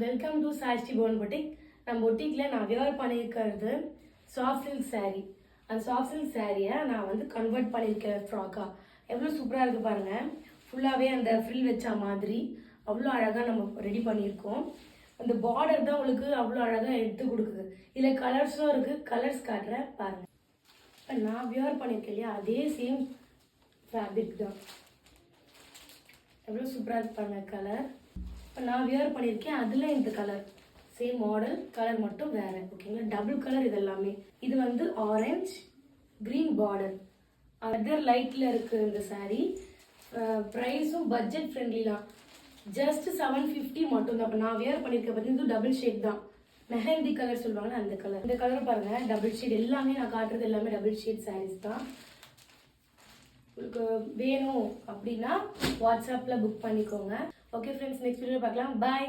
Welcome to சாய்ஸ்டி போன் boutique. நம்ம பொட்டிக்கில் நான் வியர் பண்ணியிருக்கிறது சாஃப்ட் சில்க் சாரீ. அந்த சாஃப்ட் சில்க் சாரியை நான் வந்து கன்வெர்ட் பண்ணியிருக்கேன் ஃப்ராக்காக. எவ்வளோ சூப்பராக இருக்குது பாருங்கள். ஃபுல்லாகவே அந்த ஃப்ரில் வச்ச மாதிரி அவ்வளோ அழகாக நம்ம ரெடி பண்ணியிருக்கோம். அந்த பார்டர் தான் உங்களுக்கு அவ்வளோ அழகாக எடுத்து கொடுக்குது. இதில் கலர்ஸும் இருக்குது, கலர்ஸ் காட்டுறேன் பாருங்கள். இப்போ நான் வியர் பண்ணியிருக்கேன் இல்லையா, அதே சேம் ஃபேப்ரிக் தான். எவ்வளோ சூப்பராக இருக்கு பாருங்கள் கலர். இப்போ நான் வியர் பண்ணியிருக்கேன், அதில் இந்த கலர் சேம் மாடல், கலர் மட்டும் வேறு. ஓகேங்களா, டபுள் கலர் இது எல்லாமே. இது வந்து ஆரஞ்ச் க்ரீன் பார்டர், அதர் லைட்டில் இருக்குது இந்த சாரீ. ப்ரைஸும் பட்ஜெட் ஃப்ரெண்ட்லி தான், ஜஸ்ட் 750 மட்டும் தான். இப்போ நான் வியர் பண்ணியிருக்கேன் பார்த்தீங்கன்னா, இது டபுள் ஷேட் தான், மெஹந்தி கலர் சொல்லுவாங்கன்னா அந்த கலர். இந்த கலர் பாருங்கள், டபுள் ஷேட். எல்லாமே நான் காட்டுறது எல்லாமே டபுள் ஷேட் சாரீஸ் தான். உங்களுக்கு வேணும் அப்படின்னா வாட்ஸ்அப்பில் புக் பண்ணிக்கோங்க. ஓகே ஃப்ரெண்ட்ஸ், நெக்ஸ்ட் வீடியோ பார்க்கலாம். பாய்.